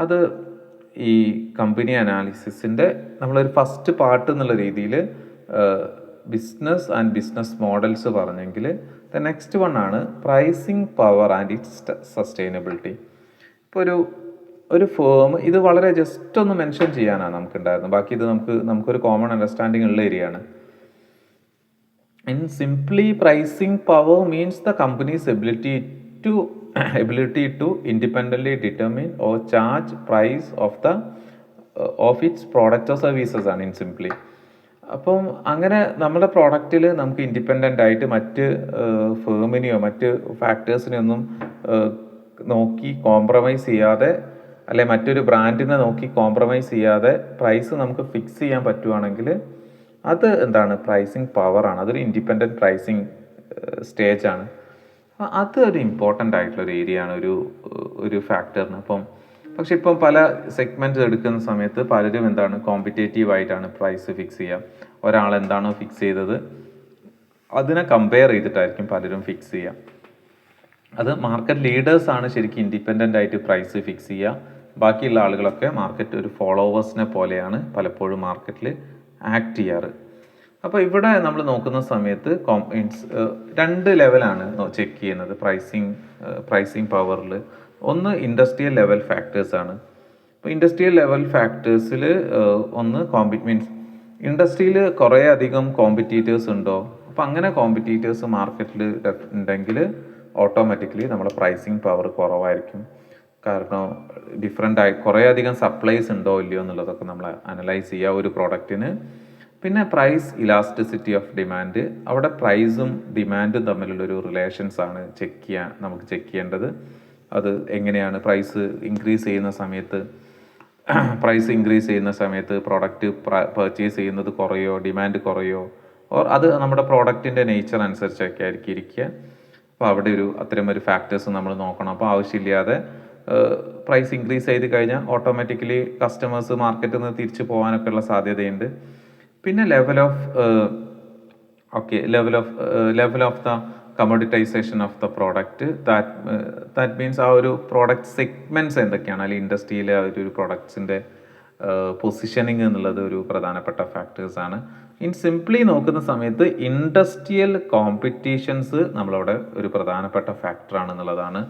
അത് ഈ കമ്പനി അനാലിസിസിൻ്റെ നമ്മളൊരു ഫസ്റ്റ് പാർട്ട് എന്നുള്ള രീതിയിൽ ബിസിനസ് ആൻഡ് ബിസിനസ് മോഡൽസ് പറഞ്ഞെങ്കിൽ ദ നെക്സ്റ്റ് വൺ ആണ് pricing power and it's sustainability. ഇപ്പോൾ ഒരു ഫേം, ഇത് വളരെ ജസ്റ്റ് ഒന്ന് മെൻഷൻ ചെയ്യാനാണ് നമുക്കുണ്ടായിരുന്നത്, ബാക്കി ഇത് നമുക്കൊരു കോമൺ അണ്ടർസ്റ്റാൻഡിങ് ഉള്ള ഏരിയയാണ്. In simply, pricing power means the company's ability to independently determine or charge price of its product or services ആണ് in simply. അപ്പം അങ്ങനെ നമ്മുടെ പ്രോഡക്റ്റിൽ നമുക്ക് ഇൻഡിപെൻഡൻ്റ് ആയിട്ട് മറ്റ് ഫേമിനെയോ മറ്റ് ഫാക്ടേഴ്സിനെയോ ഒന്നും നോക്കി കോംപ്രമൈസ് ചെയ്യാതെ, അല്ലെ മറ്റൊരു ബ്രാൻഡിനെ നോക്കി കോംപ്രമൈസ് ചെയ്യാതെ പ്രൈസ് നമുക്ക് ഫിക്സ് ചെയ്യാൻ പറ്റുവാണെങ്കിൽ അത് എന്താണ്, പ്രൈസിങ് പവറാണ്. അതൊരു ഇൻഡിപെൻഡൻറ്റ് പ്രൈസിങ് സ്റ്റേജാണ്. അത് ഒരു ഇമ്പോർട്ടൻ്റ് ആയിട്ടുള്ളൊരു ഏരിയ ആണ് ഒരു ഫാക്ടറിന്. പക്ഷെ ഇപ്പം പല സെഗ്മെൻറ്റ്സ് എടുക്കുന്ന സമയത്ത് പലരും എന്താണ്, കോമ്പറ്റേറ്റീവ് ആയിട്ടാണ് പ്രൈസ് ഫിക്സ് ചെയ്യുക. ഒരാൾ എന്താണോ ഫിക്സ് ചെയ്തത് അതിനെ കമ്പയർ ചെയ്തിട്ടായിരിക്കും പലരും ഫിക്സ് ചെയ്യുക. അത് മാർക്കറ്റ് ലീഡേഴ്സാണ് ശരിക്കും ഇൻഡിപെൻഡൻ്റ് ആയിട്ട് പ്രൈസ് ഫിക്സ് ചെയ്യുക. ബാക്കിയുള്ള ആളുകളൊക്കെ മാർക്കറ്റ് ഒരു ഫോളോവേഴ്സിനെ പോലെയാണ് പലപ്പോഴും മാർക്കറ്റിൽ ആക്ട് ചെയ്യാറ്. അപ്പോൾ ഇവിടെ നമ്മൾ നോക്കുന്ന സമയത്ത് രണ്ട് ലെവലാണ് ചെക്ക് ചെയ്യുന്നത് പ്രൈസിങ് പവറിൽ. ഒന്ന് ഇൻഡസ്ട്രിയൽ ലെവൽ ഫാക്ടേഴ്സാണ്. അപ്പോൾ ഇൻഡസ്ട്രിയൽ ലെവൽ ഫാക്ടേഴ്സിൽ ഒന്ന് മീൻസ് ഇൻഡസ്ട്രിയിൽ കുറേ അധികം കോമ്പറ്റീറ്റേഴ്സ് ഉണ്ടോ, അപ്പോൾ അങ്ങനെ കോമ്പറ്റീറ്റേഴ്സ് മാർക്കറ്റിൽ ഉണ്ടെങ്കിൽ ഓട്ടോമാറ്റിക്കലി നമ്മുടെ പ്രൈസിങ് പവർ കുറവായിരിക്കും. കാരണം കുറേ അധികം സപ്ലൈസ് ഉണ്ടോ ഇല്ലയോ എന്നുള്ളതൊക്കെ നമ്മൾ അനലൈസ് ചെയ്യുക ഒരു പ്രോഡക്റ്റിന്. പിന്നെ പ്രൈസ് ഇലാസ്റ്റിസിറ്റി ഓഫ് ഡിമാൻഡ്, അവിടെ പ്രൈസും ഡിമാൻഡും തമ്മിലുള്ളൊരു റിലേഷൻസ് ആണ് നമുക്ക് ചെക്ക് ചെയ്യേണ്ടത്. അത് എങ്ങനെയാണ് പ്രൈസ് ഇൻക്രീസ് ചെയ്യുന്ന സമയത്ത് പ്രോഡക്റ്റ് പർച്ചേസ് ചെയ്യുന്നത് കുറയോ ഡിമാൻഡ് കുറയോ, അത് നമ്മുടെ പ്രോഡക്റ്റിൻ്റെ നേച്ചർ അനുസരിച്ചൊക്കെ ആയിരിക്കും ഇരിക്കുക. അപ്പോൾ അവിടെ അത്തരം ഒരു ഫാക്ടേഴ്സ് നമ്മൾ നോക്കണം. അപ്പോൾ ആവശ്യമില്ലാതെ പ്രൈസ് ഇൻക്രീസ് ചെയ്ത് കഴിഞ്ഞാൽ ഓട്ടോമാറ്റിക്കലി കസ്റ്റമേഴ്സ് മാർക്കറ്റിൽ നിന്ന് തിരിച്ചു പോകാനൊക്കെ ഉള്ള സാധ്യതയുണ്ട്. പിന്നെ level of the commoditization of the product, that means ആ ഒരു പ്രോഡക്റ്റ് സെഗ്മെൻറ്റ്സ് എന്തൊക്കെയാണ്, അല്ലെങ്കിൽ ഇൻഡസ്ട്രിയിലെ ഒരു പ്രോഡക്ട്സിൻ്റെ പൊസിഷനിങ് എന്നുള്ളത് ഒരു പ്രധാനപ്പെട്ട ഫാക്ടേഴ്സാണ്. സിംപ്ലി നോക്കുന്ന സമയത്ത് ഇൻഡസ്ട്രിയൽ കോമ്പറ്റീഷൻസ് നമ്മളവിടെ ഒരു പ്രധാനപ്പെട്ട ഫാക്ടറാണെന്നുള്ളതാണ്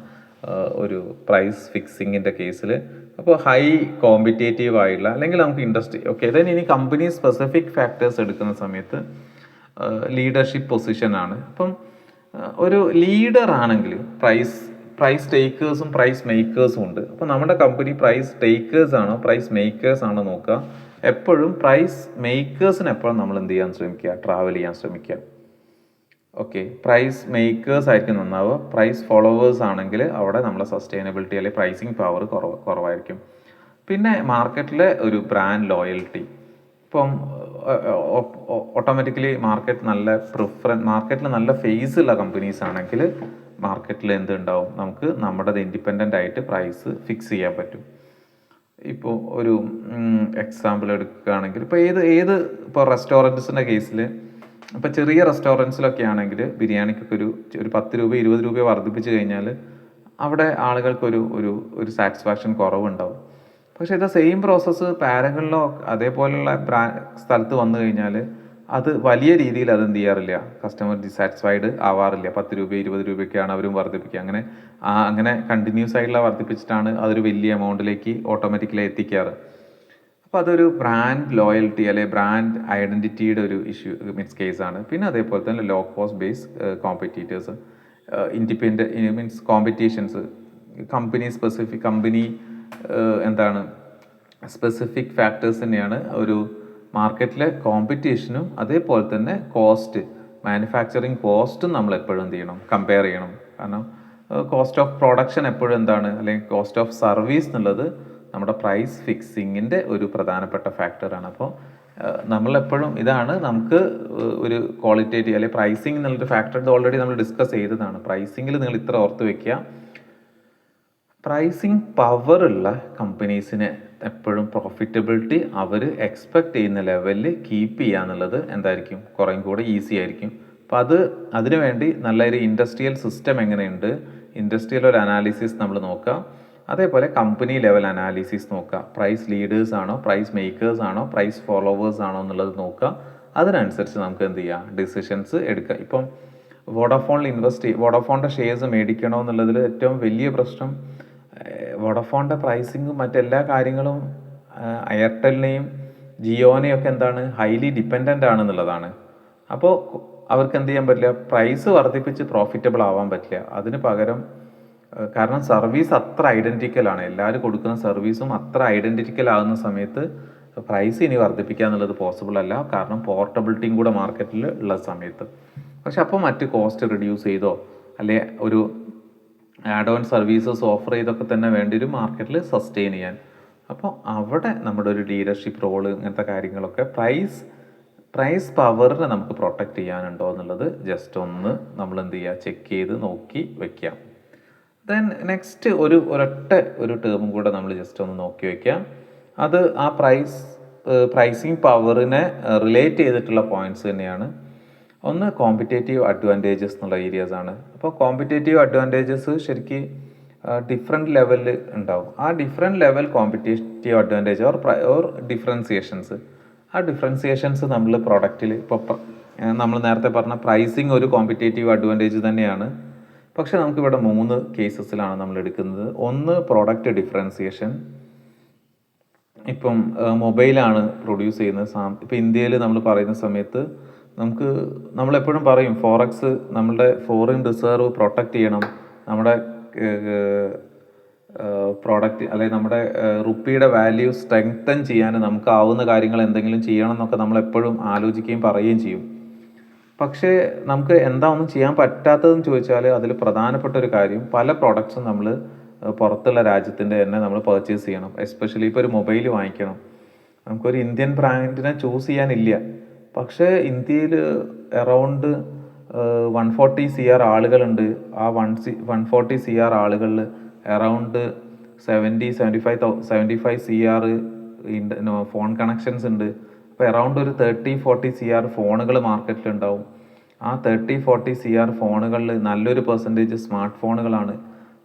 ഒരു പ്രൈസ് ഫിക്സിങ്ങിൻ്റെ കേസിൽ. അപ്പോൾ ഹൈ കോമ്പറ്റേറ്റീവ് ആയിട്ടുള്ള, അല്ലെങ്കിൽ നമുക്ക് ഇൻഡസ്ട്രി ദെൻ ഇനി കമ്പനി സ്പെസിഫിക് ഫാക്ടേഴ്സ് എടുക്കുന്ന സമയത്ത് ലീഡർഷിപ്പ് പൊസിഷനാണ്. അപ്പം ഒരു ലീഡർ ആണെങ്കിൽ പ്രൈസ് ടേക്കേഴ്സും പ്രൈസ് മേക്കേഴ്സും ഉണ്ട്. അപ്പോൾ നമ്മുടെ കമ്പനി പ്രൈസ് ടേക്കേഴ്സ് ആണോ പ്രൈസ് മേക്കേഴ്സ് ആണോ നോക്കുക. എപ്പോഴും പ്രൈസ് മേക്കേഴ്സിന് എപ്പോഴും നമ്മൾ എന്ത് ചെയ്യാൻ ശ്രമിക്കുക, ട്രാവൽ ചെയ്യാൻ ശ്രമിക്കുക. പ്രൈസ് മേക്കേഴ്സ് ആയിരിക്കും നന്നാവുക. പ്രൈസ് ഫോളോവേഴ്സ് ആണെങ്കിൽ അവിടെ നമ്മളെ സസ്റ്റൈനബിലിറ്റി അല്ലെങ്കിൽ പ്രൈസിങ് പവർ കുറവായിരിക്കും. പിന്നെ മാർക്കറ്റിലെ ഒരു ബ്രാൻഡ് ലോയൽറ്റി. ഇപ്പം ഓട്ടോമാറ്റിക്കലി മാർക്കറ്റിൽ നല്ല ഫേസ് ഉള്ള കമ്പനീസ് ആണെങ്കിൽ മാർക്കറ്റിൽ എന്തുണ്ടാവും, നമുക്ക് നമ്മുടെ ഇൻഡിപെൻഡൻ്റ് ആയിട്ട് പ്രൈസ് ഫിക്സ് ചെയ്യാൻ പറ്റും. ഇപ്പോൾ ഒരു എക്സാമ്പിൾ എടുക്കുകയാണെങ്കിൽ ഇപ്പോൾ റെസ്റ്റോറൻറ്റ്സിൻ്റെ കേസിൽ, ഇപ്പോൾ ചെറിയ റെസ്റ്റോറൻറ്റ്സിലൊക്കെ ആണെങ്കിൽ ബിരിയാണിക്കൊക്കെ ഒരു 10 രൂപ 20 രൂപ വർദ്ധിപ്പിച്ച് കഴിഞ്ഞാൽ അവിടെ ആളുകൾക്ക് ഒരു സാറ്റിസ്ഫാക്ഷൻ കുറവുണ്ടാവും. പക്ഷേ ഇത് സെയിം പ്രോസസ്സ് പാരഗണിലോ അതേപോലെയുള്ള സ്ഥലത്ത് വന്നു കഴിഞ്ഞാൽ അത് വലിയ രീതിയിൽ അതെന്ത് ചെയ്യാറില്ല, കസ്റ്റമർ ഡിസാറ്റിസ്ഫൈഡ് ആവാറില്ല. 10 രൂപ 20 രൂപയൊക്കെയാണ് അവരും വർദ്ധിപ്പിക്കുക. അങ്ങനെ കണ്ടിന്യൂസ് ആയിട്ടുള്ള വർദ്ധിപ്പിച്ചിട്ടാണ് അതൊരു വലിയ എമൗണ്ടിലേക്ക് ഓട്ടോമാറ്റിക്കലി എത്തിക്കാറ്. അപ്പോൾ അതൊരു ബ്രാൻഡ് ലോയൽറ്റി അല്ലെങ്കിൽ ബ്രാൻഡ് ഐഡൻറ്റിറ്റിയുടെ ഒരു മീൻസ് കേസാണ്. പിന്നെ അതേപോലെ തന്നെ low cost base competitors, means competitions, company specific factors തന്നെയാണ് ഒരു മാർക്കറ്റിലെ കോമ്പറ്റീഷനും. അതേപോലെ തന്നെ മാനുഫാക്ചറിങ് കോസ്റ്റും നമ്മൾ എപ്പോഴും എന്ത് ചെയ്യണം, കമ്പയർ ചെയ്യണം. കാരണം കോസ്റ്റ് ഓഫ് പ്രൊഡക്ഷൻ എപ്പോഴും എന്താണ്, അല്ലെങ്കിൽ കോസ്റ്റ് ഓഫ് സർവീസ് എന്നുള്ളത് നമ്മുടെ പ്രൈസ് ഫിക്സിങ്ങിൻ്റെ ഒരു പ്രധാനപ്പെട്ട ഫാക്ടറാണ്. അപ്പോൾ നമ്മളെപ്പോഴും ഇതാണ് നമുക്ക് ഒരു ക്വാളിറ്റേറ്റീവ് അല്ലെങ്കിൽ പ്രൈസിങ് എന്നുള്ളൊരു ഫാക്ടർ. ഇത് ഓൾറെഡി നമ്മൾ ഡിസ്കസ് ചെയ്തതാണ്. പ്രൈസിങ്ങിൽ നിങ്ങൾ ഇത്ര ഓർത്ത് വയ്ക്കുക, പ്രൈസിങ് പവറുള്ള കമ്പനീസിന് എപ്പോഴും പ്രോഫിറ്റബിലിറ്റി അവർ എക്സ്പെക്റ്റ് ചെയ്യുന്ന ലെവലിൽ കീപ്പ് ചെയ്യുക എന്നുള്ളത് എന്തായിരിക്കും, കുറേയും കൂടെ ഈസി ആയിരിക്കും. അപ്പോൾ അതിനുവേണ്ടി നല്ലൊരു ഇൻഡസ്ട്രിയൽ സിസ്റ്റം എങ്ങനെയുണ്ട്, ഇൻഡസ്ട്രിയൽ ഒരു അനാലിസിസ് നമ്മൾ നോക്കുക. അതേപോലെ കമ്പനി ലെവൽ അനാലിസിസ് നോക്കുക. പ്രൈസ് ലീഡേഴ്സ് ആണോ, പ്രൈസ് മേക്കേഴ്സ് ആണോ, പ്രൈസ് ഫോളോവേഴ്സ് ആണോ എന്നുള്ളത് നോക്കുക. അതിനനുസരിച്ച് നമുക്ക് എന്ത് ചെയ്യാം, ഡിസിഷൻസ് എടുക്കുക. ഇപ്പം വോഡാഫോണിൻ്റെ ഷെയർസ് മേടിക്കണോ എന്നുള്ളതിൽ ഏറ്റവും വലിയ പ്രശ്നം വോഡാഫോണിൻ്റെ പ്രൈസിങ്ങും മറ്റെല്ലാ കാര്യങ്ങളും എയർടെലിനെയും ജിയോനെയും ഒക്കെ എന്താണ് ഹൈലി ഡിപ്പെൻഡൻ്റ് ആണെന്നുള്ളതാണ്. അപ്പോൾ അവർക്ക് എന്ത് ചെയ്യാൻ പറ്റില്ല, പ്രൈസ് വർദ്ധിപ്പിച്ച് പ്രോഫിറ്റബിൾ ആവാൻ പറ്റില്ല. അതിന് പകരം കാരണം സർവീസ് അത്ര ഐഡൻറ്റിക്കലാണ്, എല്ലാവരും കൊടുക്കുന്ന സർവീസും അത്ര ഐഡൻറ്റിക്കൽ ആകുന്ന സമയത്ത് പ്രൈസ് ഇനി വർദ്ധിപ്പിക്കുക എന്നുള്ളത് പോസിബിൾ അല്ല. കാരണം പോർട്ടബിലിറ്റിയും കൂടെ മാർക്കറ്റിൽ ഉള്ള സമയത്ത്. പക്ഷെ അപ്പോൾ മറ്റ് കോസ്റ്റ് റിഡ്യൂസ് ചെയ്തോ അല്ലെ ഒരു ആഡ് ഓൺ സർവീസസ് ഓഫർ ചെയ്തൊക്കെ തന്നെ വേണ്ടി ഒരു മാർക്കറ്റിൽ സസ്റ്റെയിൻ ചെയ്യാൻ. അപ്പോൾ അവിടെ നമ്മുടെ ഒരു ലീഡർഷിപ്പ് റോള് ഇങ്ങനത്തെ കാര്യങ്ങളൊക്കെ പ്രൈസ് പവറിനെ നമുക്ക് പ്രൊട്ടക്റ്റ് ചെയ്യാനുണ്ടോ എന്നുള്ളത് ജസ്റ്റ് ഒന്ന് നമ്മൾ എന്ത് ചെയ്യുക, ചെക്ക് ചെയ്ത് നോക്കി വെക്കാം. ദെൻ നെക്സ്റ്റ് ഒരൊറ്റ ടേമും കൂടെ നമ്മൾ ജസ്റ്റ് ഒന്ന് നോക്കി വയ്ക്കാം. അത് ആ പ്രൈസിങ് പവറിനെ റിലേറ്റ് ചെയ്തിട്ടുള്ള പോയിന്റ്സ് തന്നെയാണ്. ഒന്ന് കോമ്പറ്റേറ്റീവ് അഡ്വാൻറ്റേജസ് എന്നുള്ള ഏരിയാസ് ആണ്. അപ്പോൾ കോമ്പറ്റേറ്റീവ് അഡ്വാൻറ്റേജസ് ശരിക്കും ഡിഫറെൻറ്റ് ലെവലിൽ ഉണ്ടാവും. ആ different level competitive advantage or differentiations, ആ ഡിഫറൻസിയേഷൻസ് നമ്മൾ പ്രൊഡക്റ്റിൽ ഇപ്പോൾ നമ്മൾ നേരത്തെ പറഞ്ഞ പ്രൈസിങ് ഒരു കോമ്പറ്റേറ്റീവ് അഡ്വാൻറ്റേജ് തന്നെയാണ്. പക്ഷെ നമുക്കിവിടെ 3 കേസസിലാണ് നമ്മൾ എടുക്കുന്നത്. ഒന്ന് പ്രോഡക്റ്റ് ഡിഫറൻസിയേഷൻ. ഇപ്പം മൊബൈലാണ് പ്രൊഡ്യൂസ് ചെയ്യുന്നത്. ഇപ്പം ഇന്ത്യയിൽ നമ്മൾ പറയുന്ന സമയത്ത് നമ്മളെപ്പോഴും പറയും ഫോറക്സ് നമ്മളുടെ ഫോറിൻ റിസർവ് പ്രൊട്ടക്റ്റ് ചെയ്യണം, നമ്മുടെ പ്രോഡക്റ്റ് അല്ലെങ്കിൽ നമ്മുടെ റുപ്പിയുടെ വാല്യൂ സ്ട്രെങ്തൻ ചെയ്യാൻ നമുക്കാവുന്ന കാര്യങ്ങൾ എന്തെങ്കിലും ചെയ്യണം എന്നൊക്കെ നമ്മളെപ്പോഴും ആലോചിക്കുകയും പറയുകയും ചെയ്യും. പക്ഷേ നമുക്ക് എന്താ ഒന്നും ചെയ്യാൻ പറ്റാത്തതെന്ന് ചോദിച്ചാൽ അതിൽ പ്രധാനപ്പെട്ട ഒരു കാര്യം, പല പ്രോഡക്ട്സും നമ്മൾ പുറത്തുള്ള രാജ്യത്തിൻ്റെ തന്നെ നമ്മൾ പർച്ചേസ് ചെയ്യണം. എസ്പെഷ്യലി ഇപ്പോൾ ഒരു മൊബൈൽ വാങ്ങിക്കണം, നമുക്കൊരു ഇന്ത്യൻ ബ്രാൻഡിനെ ചൂസ് ചെയ്യാനില്ല. പക്ഷേ ഇന്ത്യയിൽ അറൗണ്ട് 140 CR ആളുകളുണ്ട്. ആ 140 CR ആളുകളിൽ അറൗണ്ട് 75 CR ഫോൺ കണക്ഷൻസ് ഉണ്ട്. അപ്പോൾ അറൗണ്ട് ഒരു 30-40 CR ഫോണുകൾ മാർക്കറ്റിലുണ്ടാവും. ആ 30-40 CR ഫോണുകളിൽ നല്ലൊരു പെർസെൻറ്റേജ് സ്മാർട്ട് ഫോണുകളാണ്.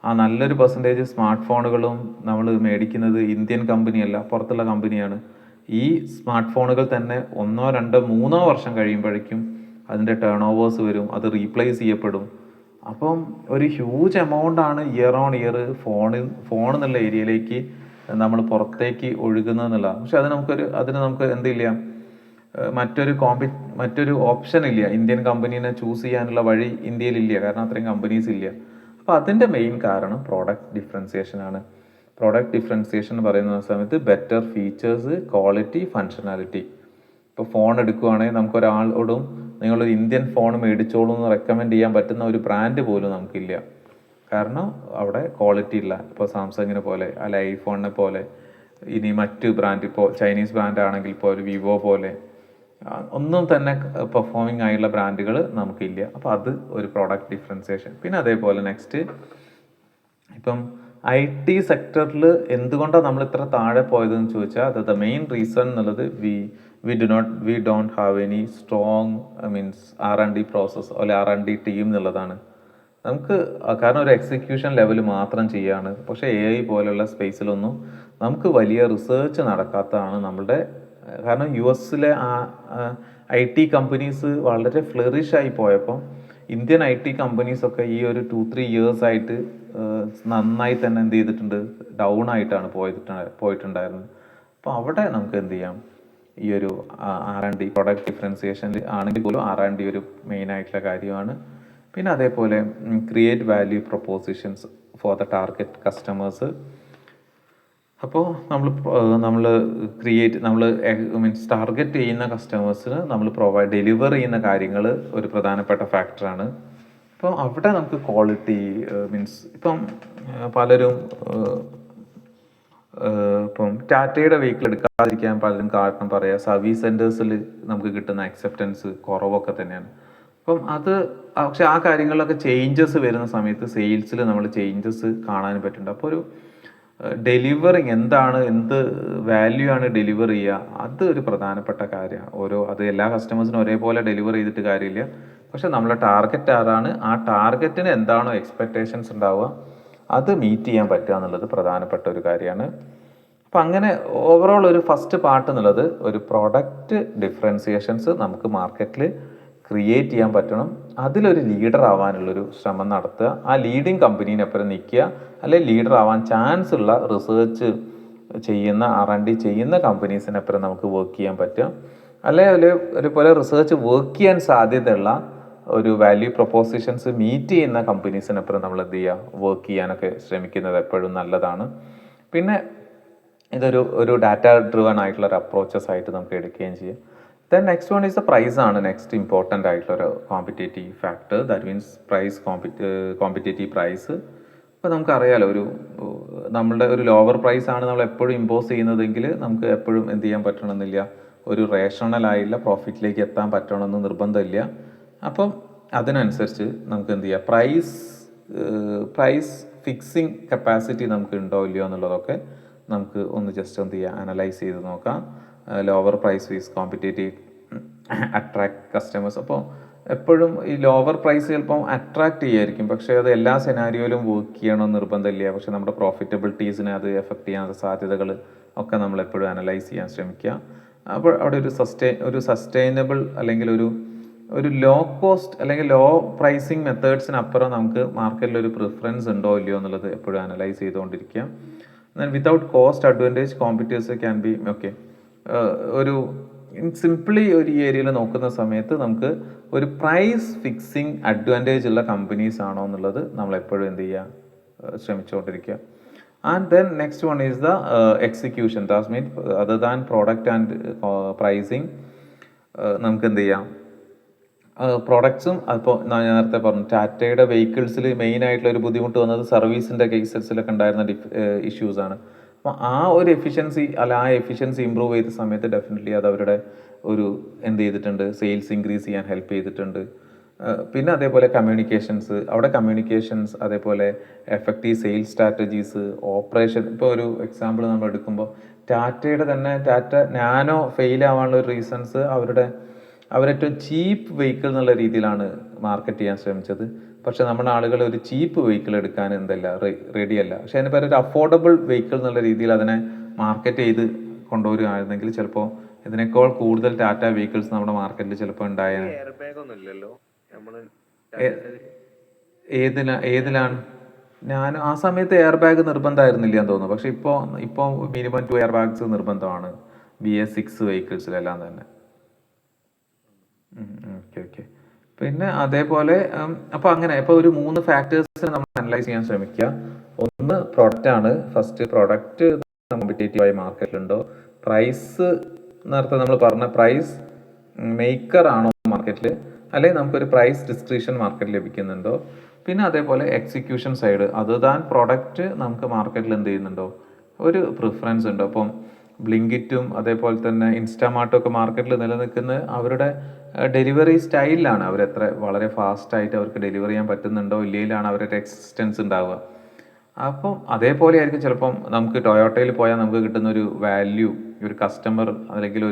ആ നല്ലൊരു പെർസെൻറ്റേജ് സ്മാർട്ട് ഫോണുകളും നമ്മൾ മേടിക്കുന്നത് ഇന്ത്യൻ കമ്പനിയല്ല, പുറത്തുള്ള കമ്പനിയാണ്. ഈ സ്മാർട്ട് ഫോണുകൾ തന്നെ 1, 2, 3 വർഷം കഴിയുമ്പോഴേക്കും അതിൻ്റെ ടേൺ ഓവേഴ്സ് വരും, അത് റീപ്ലേസ് ചെയ്യപ്പെടും. അപ്പം ഒരു ഹ്യൂജ് എമൗണ്ട് ആണ് ഇയർ ഓൺ ഇയർ ഫോൺ എന്നുള്ള ഏരിയയിലേക്ക് നമ്മൾ പുറത്തേക്ക് ഒഴുകുന്നതെന്നുള്ളതാണ്. പക്ഷെ അതിന് നമുക്ക് എന്തില്ല, മറ്റൊരു ഓപ്ഷൻ ഇല്ല. ഇന്ത്യൻ കമ്പനീനെ ചൂസ് ചെയ്യാനുള്ള വഴി ഇന്ത്യയിലില്ല, കാരണം അത്രയും കമ്പനീസ് ഇല്ല. അപ്പോൾ അതിൻ്റെ മെയിൻ കാരണം പ്രോഡക്റ്റ് ഡിഫറൻസിയേഷൻ ആണ്. പ്രോഡക്റ്റ് ഡിഫറൻസിയേഷൻ എന്ന് പറയുന്ന സമയത്ത് ബെറ്റർ ഫീച്ചേഴ്സ്, ക്വാളിറ്റി, ഫങ്ഷനാലിറ്റി. ഇപ്പോൾ ഫോൺ എടുക്കുകയാണെങ്കിൽ നമുക്കൊരാളോടും നിങ്ങളൊരു ഇന്ത്യൻ ഫോൺ മേടിച്ചോളൂ എന്ന് റെക്കമെൻഡ് ചെയ്യാൻ പറ്റുന്ന ഒരു ബ്രാൻഡ് പോലും നമുക്കില്ല. കാരണം അവിടെ ക്വാളിറ്റി ഇല്ല. ഇപ്പോൾ സാംസങ്ങിനെ പോലെ അല്ല ഐഫോണിനെ പോലെ, ഇനി മറ്റ് ബ്രാൻഡ് ഇപ്പോൾ ചൈനീസ് ബ്രാൻഡ് ആണെങ്കിൽ ഇപ്പോൾ ഒരു വിവോ പോലെ ഒന്നും തന്നെ പെർഫോമിംഗ് ആയുള്ള ബ്രാൻഡുകൾ നമുക്കില്ല. അപ്പോൾ അത് ഒരു പ്രോഡക്റ്റ് ഡിഫറൻസിയേഷൻ. പിന്നെ അതേപോലെ നെക്സ്റ്റ്, ഇപ്പം IT സെക്ടറിൽ എന്തുകൊണ്ടാണ് നമ്മൾ ഇത്ര താഴെ പോയതെന്ന് ചോദിച്ചാൽ അത് മെയിൻ റീസൺ എന്നുള്ളത് we don't have any strong R&D process അല്ലെ R&D ടീം എന്നുള്ളതാണ്. കാരണം ഒരു എക്സിക്യൂഷൻ ലെവൽ മാത്രം ചെയ്യാണ്. പക്ഷേ AI പോലെയുള്ള സ്പേസിലൊന്നും നമുക്ക് വലിയ റിസർച്ച് നടക്കാത്തതാണ് നമ്മളുടെ. കാരണം US-ലെ IT കമ്പനീസ് വളരെ ഫ്ലറിഷ് ആയി പോയപ്പോൾ ഇന്ത്യൻ IT കമ്പനീസൊക്കെ ഈ ഒരു 2-3 ഇയേഴ്സ് ആയിട്ട് നന്നായി തന്നെ എന്ത് ചെയ്തിട്ടുണ്ട്, ഡൗൺ ആയിട്ടാണ് പോയിട്ടുണ്ടായിരുന്നത്. അപ്പോൾ അവിടെ നമുക്ക് എന്ത് ചെയ്യാം, ഈ ഒരു R&D പ്രൊഡക്റ്റ് ഡിഫറൻസിയേഷൻ ആണെങ്കിൽ പോലും R&D ഒരു മെയിൻ ആയിട്ടുള്ള കാര്യമാണ്. പിന്നെ അതേപോലെ create value propositions for the target customers. അപ്പോൾ നമ്മൾ ടാർഗറ്റ് ചെയ്യുന്ന കസ്റ്റമേഴ്സിന് നമ്മൾ ഡെലിവർ ചെയ്യുന്ന കാര്യങ്ങൾ ഒരു പ്രധാനപ്പെട്ട ഫാക്ടറാണ്. അപ്പോൾ അവിടെ നമുക്ക് ക്വാളിറ്റി ഇപ്പം പലരും ഇപ്പം ടാറ്റയുടെ വെഹിക്കിൾ എടുക്കാതിരിക്കാൻ പലരും കാരണം പറയുക സർവീസ് സെൻറ്റേഴ്സിൽ നമുക്ക് കിട്ടുന്ന അക്സെപ്റ്റൻസ് കുറവൊക്കെ തന്നെയാണ്. അപ്പം പക്ഷെ ആ കാര്യങ്ങളിലൊക്കെ ചേഞ്ചസ് വരുന്ന സമയത്ത് സെയിൽസിൽ നമ്മൾ ചേഞ്ചസ് കാണാൻ പറ്റുന്നുണ്ട്. അപ്പോൾ ഒരു ഡെലിവറിങ് എന്ത് വാല്യൂ ആണ് ഡെലിവർ ചെയ്യുക, അത് ഒരു പ്രധാനപ്പെട്ട കാര്യമാണ്. അത് എല്ലാ കസ്റ്റമേഴ്സിനും ഒരേപോലെ ഡെലിവർ ചെയ്തിട്ട് കാര്യമില്ല. പക്ഷെ നമ്മളെ ടാർഗറ്റ് ആരാണ്, ആ ടാർഗറ്റിന് എന്താണോ എക്സ്പെക്റ്റേഷൻസ് ഉണ്ടാവുക അത് മീറ്റ് ചെയ്യാൻ പറ്റുക എന്നുള്ളത് പ്രധാനപ്പെട്ട ഒരു കാര്യമാണ്. അപ്പം അങ്ങനെ ഓവറോൾ ഒരു ഫസ്റ്റ് പാർട്ട് എന്നുള്ളത് ഒരു പ്രൊഡക്റ്റ് ഡിഫറൻസിയേഷൻസ് നമുക്ക് മാർക്കറ്റിൽ ക്രിയേറ്റ് ചെയ്യാൻ പറ്റണം. അതിലൊരു ലീഡർ ആവാനുള്ളൊരു ശ്രമം നടത്തുക, ആ ലീഡിങ് കമ്പനീനൊപ്പം നിൽക്കുക, അല്ലെങ്കിൽ ലീഡർ ആവാൻ ചാൻസ് ഉള്ള റിസർച്ച് ചെയ്യുന്ന R&D ചെയ്യുന്ന കമ്പനീസിനപ്പുറം നമുക്ക് വർക്ക് ചെയ്യാൻ പറ്റുക. അല്ലെങ്കിൽ ഒരുപോലെ റിസർച്ച് വർക്ക് ചെയ്യാൻ സാധ്യതയുള്ള ഒരു വാല്യൂ പ്രൊപ്പോസിഷൻസ് മീറ്റ് ചെയ്യുന്ന കമ്പനീസിനപ്പുറം നമ്മൾ എന്ത് ചെയ്യുക, വർക്ക് ചെയ്യാനൊക്കെ ശ്രമിക്കുന്നത് എപ്പോഴും നല്ലതാണ്. പിന്നെ ഇതൊരു ഡാറ്റ ഡ്രിവൺ ആയിട്ടുള്ള ഒരു അപ്രോച്ചസ് ആയിട്ട് നമുക്ക് എടുക്കുകയും ചെയ്യാം. Then next one is the price ആണ് നെക്സ്റ്റ് ഇമ്പോർട്ടൻ്റ് ആയിട്ടുള്ളൊരു competitive factor. That means price, competitive price. ഇപ്പോൾ നമുക്കറിയാലോ, നമ്മളുടെ ഒരു ലോവർ പ്രൈസ് ആണ് നമ്മൾ എപ്പോഴും ഇമ്പോസ് ചെയ്യുന്നതെങ്കിൽ നമുക്ക് എപ്പോഴും എന്ത് ചെയ്യാൻ പറ്റണമെന്നില്ല, ഒരു റേഷണൽ ആയിട്ടുള്ള പ്രോഫിറ്റിലേക്ക് എത്താൻ പറ്റണമെന്ന് നിർബന്ധമില്ല. അപ്പം അതിനനുസരിച്ച് നമുക്ക് എന്ത് ചെയ്യാം, പ്രൈസ് ഫിക്സിങ് കപ്പാസിറ്റി നമുക്ക് ഉണ്ടോ ഇല്ലയോ എന്നുള്ളതൊക്കെ നമുക്ക് ഒന്ന് ജസ്റ്റ് എന്ത് ചെയ്യുക, അനലൈസ് ചെയ്ത് നോക്കാം. Lower price fees competitive attract customers. അപ്പോൾ എപ്പോഴും ഈ ലോവർ പ്രൈസ് ചിലപ്പം അട്രാക്ട് ചെയ്യായിരിക്കും, പക്ഷേ അത് എല്ലാ സെനാരിയോയിലും വർക്ക് ചെയ്യണമെന്ന് നിർബന്ധമില്ല. പക്ഷേ നമ്മുടെ പ്രോഫിറ്റബിലിറ്റീസിനെ അത് എഫക്റ്റ് ചെയ്യാനുള്ള സാധ്യതകൾ ഒക്കെ നമ്മൾ എപ്പോഴും അനലൈസ് ചെയ്യാൻ ശ്രമിക്കുക. അപ്പോൾ അവിടെ ഒരു സസ്റ്റൈനബിൾ അല്ലെങ്കിൽ ഒരു ലോ കോസ്റ്റ് അല്ലെങ്കിൽ ലോ പ്രൈസിങ് മെത്തേഡ്സിനപ്പുറം നമുക്ക് മാർക്കറ്റിൽ ഒരു പ്രിഫറൻസ് ഉണ്ടോ ഇല്ലയോ എന്നുള്ളത് എപ്പോഴും അനലൈസ് ചെയ്തുകൊണ്ടിരിക്കുക. Without cost advantage competitors can be okay. Simply ഒരു ഏരിയയിൽ നോക്കുന്ന സമയത്ത് നമുക്ക് ഒരു പ്രൈസ് ഫിക്സിങ് അഡ്വാൻറ്റേജ് ഉള്ള കമ്പനീസ് ആണോ എന്നുള്ളത് നമ്മൾ എപ്പോഴും എന്ത് ചെയ്യുക, ശ്രമിച്ചുകൊണ്ടിരിക്കുക. And then next one is the execution. That mean other than product and pricing നമുക്ക് എന്ത് ചെയ്യാം, പ്രോഡക്ട്സും. അപ്പോൾ ഞാൻ നേരത്തെ പറഞ്ഞു, ടാറ്റയുടെ വെഹിക്കിൾസിൽ മെയിൻ ആയിട്ടുള്ള ഒരു ബുദ്ധിമുട്ട് വന്നത് സർവീസിൻ്റെ കേസസിലൊക്കെ ഉണ്ടായിരുന്ന ഇഷ്യൂസാണ്. അപ്പോൾ ആ ഒരു എഫിഷ്യൻസി ഇമ്പ്രൂവ് ചെയ്ത സമയത്ത് ഡെഫിനറ്റ്ലി അത് അവരുടെ എന്ത് ചെയ്തിട്ടുണ്ട്, സെയിൽസ് ഇൻക്രീസ് ചെയ്യാൻ ഹെൽപ്പ് ചെയ്തിട്ടുണ്ട്. പിന്നെ അതേപോലെ കമ്മ്യൂണിക്കേഷൻസ്, അതേപോലെ എഫക്റ്റീവ് സെയിൽസ് സ്ട്രാറ്റജീസ്, ഓപ്പറേഷൻ. ഇപ്പോൾ ഒരു എക്സാമ്പിൾ നമ്മൾ എടുക്കുമ്പോൾ ടാറ്റ നാനോ ഫെയിൽ ആവാനുള്ള ഒരു റീസൺസ് അവരേറ്റവും ചീപ്പ് വെഹിക്കിൾ എന്നുള്ള രീതിയിലാണ് മാർക്കറ്റ് ചെയ്യാൻ ശ്രമിച്ചത്. പക്ഷെ നമ്മുടെ ആളുകൾ ഒരു ചീപ്പ് വെഹിക്കിൾ എടുക്കാൻ റെഡിയല്ല. പക്ഷെ അതിന് പകരം ഒരു അഫോർഡബിൾ വെഹിക്കിൾ എന്നുള്ള രീതിയിൽ അതിനെ മാർക്കറ്റ് ചെയ്ത് കൊണ്ടുവരികയായിരുന്നെങ്കിൽ ചിലപ്പോൾ ഇതിനേക്കാൾ കൂടുതൽ ടാറ്റ വെഹിക്കിൾസ് നമ്മുടെ മാർക്കറ്റിൽ ചിലപ്പോൾ ഉണ്ടായേനെ. ഏതിലാണ്? ഞാൻ ആ സമയത്ത് എയർ ബാഗ് നിർബന്ധമായിരുന്നില്ല എന്ന് തോന്നുന്നു. പക്ഷെ ഇപ്പോൾ മിനിമം 2 എയർ ബാഗ്സ് നിർബന്ധമാണ് BS6 വെഹിക്കിൾസിലെല്ലാം തന്നെ. ഓക്കെ. പിന്നെ അതേപോലെ അപ്പോൾ അങ്ങനെ ഇപ്പോൾ ഒരു 3 ഫാക്ടേഴ്സിനെ നമ്മൾ അനലൈസ് ചെയ്യാൻ ശ്രമിക്കുക. ഒന്ന് പ്രൊഡക്റ്റ് ആണ്. ഫസ്റ്റ് പ്രൊഡക്റ്റ് കോമ്പറ്റേറ്റീവായി മാർക്കറ്റിലുണ്ടോ, പ്രൈസ് നേരത്തെ നമ്മൾ പറഞ്ഞ പ്രൈസ് മേക്കർ ആണോ മാർക്കറ്റിൽ, അല്ലെങ്കിൽ നമുക്കൊരു പ്രൈസ് ഡിസ്ക്രിപ്ഷൻ മാർക്കറ്റിൽ ലഭിക്കുന്നുണ്ടോ. പിന്നെ അതേപോലെ execution side, other than product നമുക്ക് മാർക്കറ്റിൽ എന്ത് ചെയ്യുന്നുണ്ടോ, ഒരു പ്രിഫറൻസ് ഉണ്ടോ. അപ്പം ബ്ലിങ്കിറ്റും അതേപോലെ തന്നെ ഇൻസ്റ്റാമാർട്ടും ഒക്കെ മാർക്കറ്റിൽ നിലനിൽക്കുന്നത് അവരുടെ ഡെലിവറി സ്റ്റൈലിലാണ്. അവരെത്ര വളരെ ഫാസ്റ്റായിട്ട് അവർക്ക് ഡെലിവറി ചെയ്യാൻ പറ്റുന്നുണ്ടോ ഇല്ലയിലാണ് അവരുടെ എക്സിസ്റ്റൻസ് ഉണ്ടാവുക. അപ്പം അതേപോലെ ആയിരിക്കും ചിലപ്പം നമുക്ക് ടൊയോട്ടയിൽ പോയാൽ നമുക്ക് കിട്ടുന്ന ഒരു വാല്യൂ, ഒരു കസ്റ്റമർ അല്ലെങ്കിൽ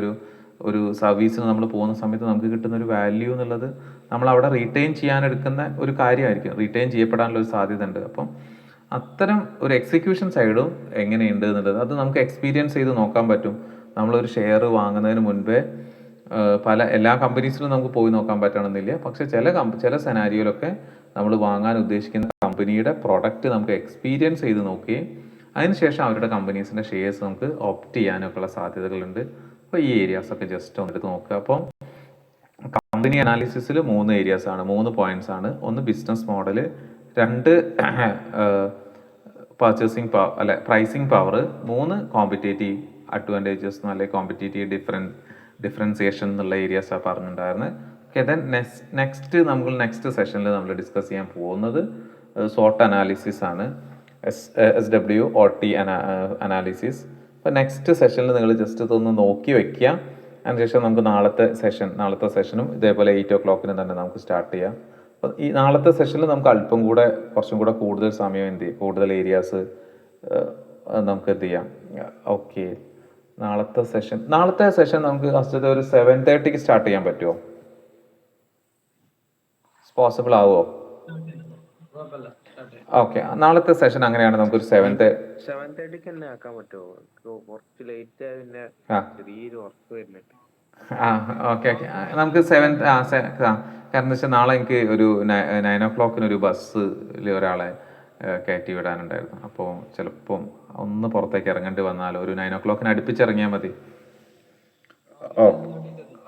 ഒരു സർവീസിന് നമ്മൾ പോകുന്ന സമയത്ത് നമുക്ക് കിട്ടുന്ന ഒരു വാല്യൂ എന്നുള്ളത് നമ്മൾ അവിടെ റീറ്റെയിൻ ചെയ്യാൻ എടുക്കുന്ന ഒരു കാര്യമായിരിക്കും, റീറ്റെയിൻ ചെയ്യപ്പെടാനുള്ള ഒരു സാധ്യത ഉണ്ട്. അപ്പം അത്തരം ഒരു എക്സിക്യൂഷൻ സൈഡും എങ്ങനെയുണ്ട് എന്നുള്ളത് അത് നമുക്ക് എക്സ്പീരിയൻസ് ചെയ്ത് നോക്കാൻ പറ്റും. നമ്മളൊരു ഷെയർ വാങ്ങുന്നതിന് മുൻപേ എല്ലാ കമ്പനീസിലും നമുക്ക് പോയി നോക്കാൻ പറ്റണമെന്നില്ല. പക്ഷെ ചില സെനാരിയോയിലൊക്കെ നമ്മൾ വാങ്ങാൻ ഉദ്ദേശിക്കുന്ന കമ്പനിയുടെ പ്രൊഡക്റ്റ് നമുക്ക് എക്സ്പീരിയൻസ് ചെയ്ത് നോക്കുകയും അതിനുശേഷം അവരുടെ കമ്പനീസിൻ്റെ ഷെയർസ് നമുക്ക് ഓപ്റ്റ് ചെയ്യാനൊക്കെയുള്ള സാധ്യതകളുണ്ട്. അപ്പോൾ ഈ ഏരിയാസൊക്കെ ജസ്റ്റ് ഒന്ന് എടുത്ത് നോക്കുക. അപ്പം കമ്പനി അനാലിസിസിൽ 3 ഏരിയാസാണ്, 3 പോയിന്റ്സ് ആണ്. ഒന്ന് business model, 2 pricing power, 3 competitive advantages അല്ലെങ്കിൽ കോമ്പറ്റേറ്റീവ് ഡിഫറൻസിയേഷൻ എന്നുള്ള ഏരിയാസാണ് പറഞ്ഞിട്ടുണ്ടായിരുന്നത്. ഓക്കെ, ദെൻ നെക്സ്റ്റ് സെഷനിൽ നമ്മൾ ഡിസ്കസ് ചെയ്യാൻ പോകുന്നത് SWOT അനാലിസിസ് ആണ്, SWOT അനാലിസിസ്. അപ്പോൾ നെക്സ്റ്റ് സെഷനിൽ നിങ്ങൾ ജസ്റ്റ് ഇതൊന്ന് നോക്കി വെക്കുക. അതിനുശേഷം നമുക്ക് നാളത്തെ സെഷനും ഇതേപോലെ 8 o'clock തന്നെ നമുക്ക് സ്റ്റാർട്ട് ചെയ്യാം. അപ്പോൾ ഈ നാളത്തെ സെഷനിൽ നമുക്ക് കുറച്ചും കൂടെ കൂടുതൽ സമയം കൂടുതൽ ഏരിയാസ് നമുക്ക് എന്ത് ചെയ്യാം. ഓക്കെ, നാളത്തെ സെഷൻ നമുക്ക് ഫസ്റ്റ് ഒരു 7:30 സ്റ്റാർട്ട് ചെയ്യാൻ പറ്റുമോ? പോസിബിൾ ആവുമോ? ഓക്കെ, നാളത്തെ സെഷൻ അങ്ങനെയാണ്. നമുക്കൊരു 7:30 തന്നെ ആക്കാൻ പറ്റുമോ? കുറച്ച് ലേറ്റ് ആയ പിന്നെ ചെറിയൊരു ഉറപ്പ് വരുന്നുണ്ട്. ഓക്കെ ഓക്കെ, നമുക്ക് കാരണം എന്താ വെച്ചാൽ നാളെ എനിക്ക് ഒരു 9 o'clock ഒരു ബസ്സിൽ ഒരാളെ കയറ്റി വിടാനുണ്ടായിരുന്നു. അപ്പോൾ ചിലപ്പം ഒന്ന് പുറത്തേക്ക് ഇറങ്ങേണ്ടി വന്നാലോ, ഒരു 9 o'clock അടുപ്പിച്ചിറങ്ങിയാൽ മതി.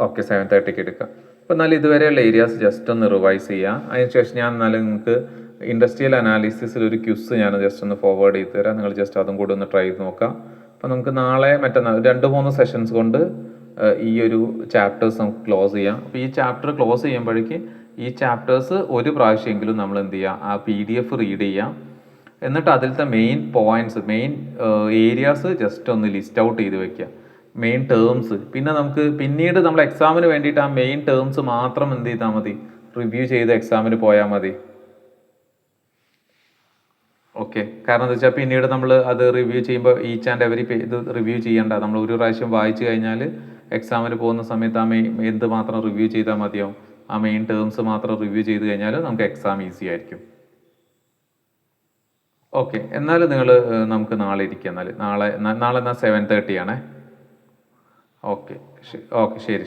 ഓക്കെ, 7:30 എടുക്കാം. അപ്പോൾ എന്നാലും ഇതുവരെയുള്ള ഏരിയാസ് ജസ്റ്റ് ഒന്ന് റിവൈസ് ചെയ്യാം. അതിനുശേഷം ഞാൻ എന്നാലും നിങ്ങൾക്ക് ഇൻഡസ്ട്രിയൽ അനാലിസിസിൽ ഒരു ക്യൂസ് ഞാൻ ജസ്റ്റ് ഒന്ന് ഫോർവേഡ് ചെയ്ത് തരാം. നിങ്ങൾ ജസ്റ്റ് അതും കൂടി ഒന്ന് ട്രൈ ചെയ്ത് നോക്കാം. അപ്പോൾ നമുക്ക് നാളെ മറ്റന്നാൾ 2-3 സെഷൻസ് കൊണ്ട് ഈ ഒരു ചാപ്റ്റേഴ്സ് നമുക്ക് ക്ലോസ് ചെയ്യാം. അപ്പോൾ ഈ ചാപ്റ്റർ ക്ലോസ് ചെയ്യുമ്പോഴേക്ക് ഈ ചാപ്റ്റേഴ്സ് ഒരു പ്രാവശ്യമെങ്കിലും നമ്മൾ എന്ത് ചെയ്യുക, ആ PDF റീഡ് ചെയ്യാം. എന്നിട്ട് അതിലത്തെ main points, main areas just ഒന്ന് ലിസ്റ്റ് ഔട്ട് ചെയ്ത് വെക്കുക, മെയിൻ ടേംസ്. പിന്നെ നമുക്ക് പിന്നീട് നമ്മൾ എക്സാമിന് വേണ്ടിയിട്ട് ആ മെയിൻ ടേംസ് മാത്രം എന്ത് ചെയ്താൽ മതി, റിവ്യൂ ചെയ്ത് എക്സാമിന് പോയാൽ മതി. ഓക്കെ, കാരണം എന്താ വെച്ചാൽ പിന്നീട് നമ്മൾ അത് റിവ്യൂ ചെയ്യുമ്പോൾ ഈച്ച് ആൻഡ് എവറി ഇത് റിവ്യൂ ചെയ്യേണ്ട. നമ്മൾ ഒരു പ്രാവശ്യം വായിച്ചു കഴിഞ്ഞാൽ എക്സാമിന് പോകുന്ന സമയത്ത് ആ എന്ത് മാത്രം റിവ്യൂ ചെയ്താൽ മതിയാവും, ആ മെയിൻ ടേംസ് മാത്രം റിവ്യൂ ചെയ്ത് കഴിഞ്ഞാൽ നമുക്ക് എക്സാം ഈസി ആയിരിക്കും. ഓക്കെ, എന്നാലും നിങ്ങൾ നമുക്ക് നാളെ ഇരിക്കുക. നാളെ എന്നാൽ 7:30 ആണേ. ഓക്കെ, ശരി. ഓക്കെ, ശരി.